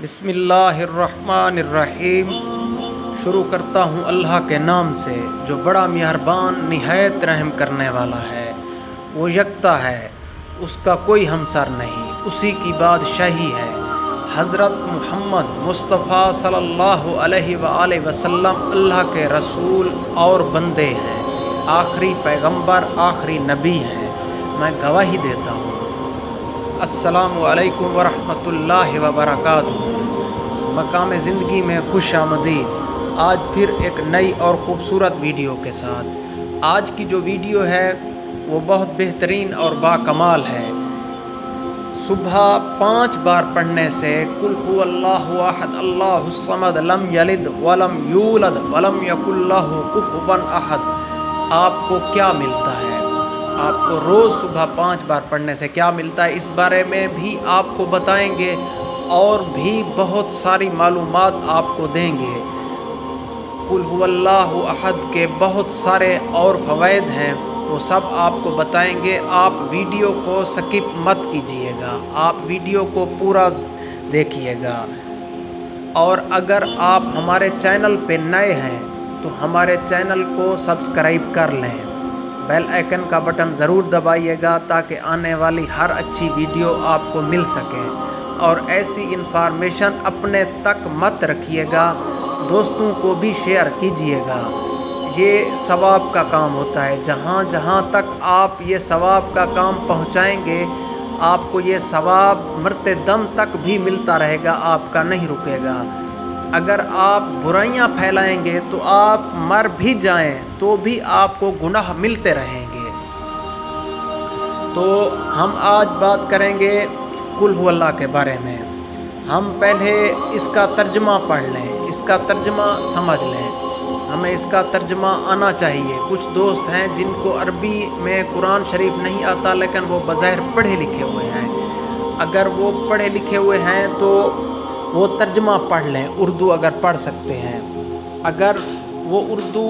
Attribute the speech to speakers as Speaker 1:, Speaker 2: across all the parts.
Speaker 1: بسم اللہ الرحمن الرحیم۔ شروع کرتا ہوں اللہ کے نام سے جو بڑا مہربان نہایت رحم کرنے والا ہے۔ وہ یکتا ہے، اس کا کوئی ہمسر نہیں، اسی کی بادشاہی ہے۔ حضرت محمد مصطفیٰ صلی اللہ علیہ وآلہ وسلم اللہ کے رسول اور بندے ہیں، آخری پیغمبر، آخری نبی ہیں۔ میں گواہی دیتا ہوں۔ السلام علیکم ورحمۃ اللہ وبرکاتہ۔ مقام زندگی میں خوش آمدید۔ آج پھر ایک نئی اور خوبصورت ویڈیو کے ساتھ۔ آج کی جو ویڈیو ہے وہ بہت بہترین اور باکمال ہے۔ صبح 5 بار پڑھنے سے قل هو اللہ احد اللہ الصمد لم یلد ولم یولد ولم یکن لہ کفوا احد، آپ کو کیا ملتا ہے؟ آپ کو روز صبح 5 بار پڑھنے سے کیا ملتا ہے، اس بارے میں بھی آپ کو بتائیں گے اور بھی بہت ساری معلومات آپ کو دیں گے۔ قل هو اللہ احد کے بہت سارے اور فوائد ہیں، وہ سب آپ کو بتائیں گے۔ آپ ویڈیو کو سکپ مت کیجیے گا، آپ ویڈیو کو پورا دیکھیے گا۔ اور اگر آپ ہمارے چینل پہ نئے ہیں تو ہمارے چینل کو سبسکرائب کر لیں، بیل آئیکن کا بٹن ضرور دبائیے گا تاکہ آنے والی ہر اچھی ویڈیو آپ کو مل سکے۔ اور ایسی انفارمیشن اپنے تک مت رکھیے گا، دوستوں کو بھی شیئر کیجیے گا۔ یہ ثواب کا کام ہوتا ہے، جہاں جہاں تک آپ یہ ثواب کا کام پہنچائیں گے آپ کو یہ ثواب مرتے دم تک بھی ملتا رہے گا، آپ کا نہیں رکے گا۔ اگر آپ برائیاں پھیلائیں گے تو آپ مر بھی جائیں تو بھی آپ کو گناہ ملتے رہیں گے۔ تو ہم آج بات کریں گے قل هو اللہ کے بارے میں۔ ہم پہلے اس کا ترجمہ پڑھ لیں، اس کا ترجمہ سمجھ لیں، ہمیں اس کا ترجمہ آنا چاہیے۔ کچھ دوست ہیں جن کو عربی میں قرآن شریف نہیں آتا لیکن وہ بظاہر پڑھے لکھے ہوئے ہیں۔ اگر وہ پڑھے لکھے ہوئے ہیں تو وہ ترجمہ پڑھ لیں، اردو اگر پڑھ سکتے ہیں۔ اگر وہ اردو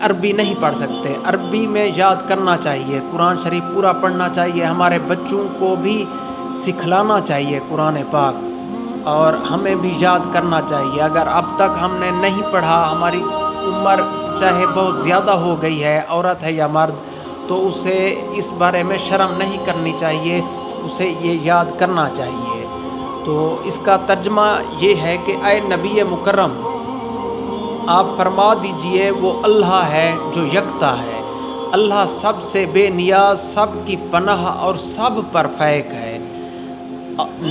Speaker 1: عربی نہیں پڑھ سکتے، عربی میں یاد کرنا چاہیے، قرآن شریف پورا پڑھنا چاہیے، ہمارے بچوں کو بھی سکھلانا چاہیے قرآن پاک، اور ہمیں بھی یاد کرنا چاہیے۔ اگر اب تک ہم نے نہیں پڑھا، ہماری عمر چاہے بہت زیادہ ہو گئی ہے، عورت ہے یا مرد، تو اسے اس بارے میں شرم نہیں کرنی چاہیے، اسے یہ یاد کرنا چاہیے۔ تو اس کا ترجمہ یہ ہے کہ اے نبی مکرم، آپ فرما دیجئے وہ اللہ ہے جو یکتا ہے، اللہ سب سے بے نیاز، سب کی پناہ اور سب پر فائق ہے۔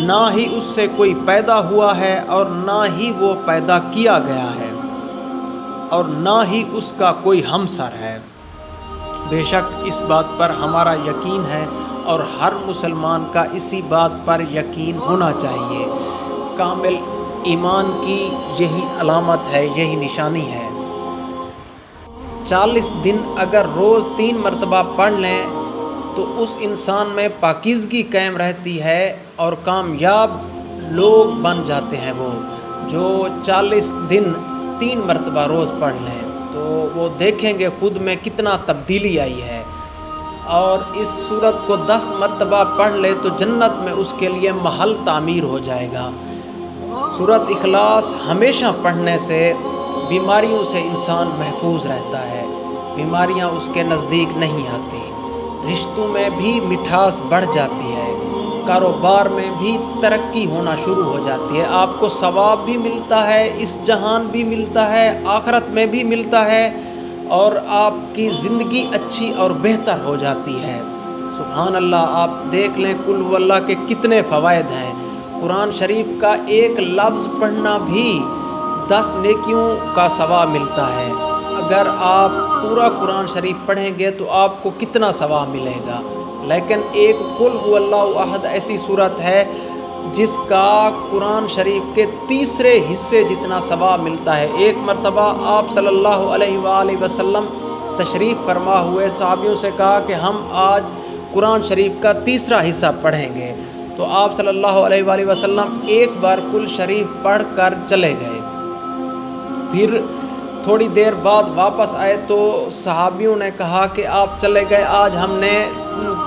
Speaker 1: نہ ہی اس سے کوئی پیدا ہوا ہے اور نہ ہی وہ پیدا کیا گیا ہے، اور نہ ہی اس کا کوئی ہمسر ہے۔ بے شک اس بات پر ہمارا یقین ہے اور ہر مسلمان کا اسی بات پر یقین ہونا چاہیے۔ کامل ایمان کی یہی علامت ہے، یہی نشانی ہے۔ 40 دن اگر روز 3 مرتبہ پڑھ لیں تو اس انسان میں پاکیزگی قائم رہتی ہے اور کامیاب لوگ بن جاتے ہیں۔ وہ جو 40 دن 3 مرتبہ روز پڑھ لیں تو وہ دیکھیں گے خود میں کتنا تبدیلی آئی ہے۔ اور اس سورت کو 10 مرتبہ پڑھ لے تو جنت میں اس کے لیے محل تعمیر ہو جائے گا۔ سورت اخلاص ہمیشہ پڑھنے سے بیماریوں سے انسان محفوظ رہتا ہے، بیماریاں اس کے نزدیک نہیں آتی، رشتوں میں بھی مٹھاس بڑھ جاتی ہے، کاروبار میں بھی ترقی ہونا شروع ہو جاتی ہے، آپ کو ثواب بھی ملتا ہے، اس جہان بھی ملتا ہے، آخرت میں بھی ملتا ہے، اور آپ کی زندگی اچھی اور بہتر ہو جاتی ہے۔ سبحان اللہ، آپ دیکھ لیں قل هو اللہ کے کتنے فوائد ہیں۔ قرآن شریف کا ایک لفظ پڑھنا بھی 10 نیکیوں کا ثواب ملتا ہے۔ اگر آپ پورا قرآن شریف پڑھیں گے تو آپ کو کتنا ثواب ملے گا، لیکن ایک قل هو اللہ احد ایسی صورت ہے جس کا قرآن شریف کے تیسرے حصے جتنا ثواب ملتا ہے۔ ایک مرتبہ آپ صلی اللہ علیہ وآلہ وسلم تشریف فرما ہوئے، صحابیوں سے کہا کہ ہم آج قرآن شریف کا تیسرا حصہ پڑھیں گے، تو آپ صلی اللہ علیہ وآلہ وسلم ایک بار قل شریف پڑھ کر چلے گئے۔ پھر تھوڑی دیر بعد واپس آئے تو صحابیوں نے کہا کہ آپ چلے گئے، آج ہم نے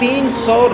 Speaker 1: 300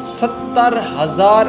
Speaker 1: 70,000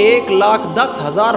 Speaker 1: 1,10,000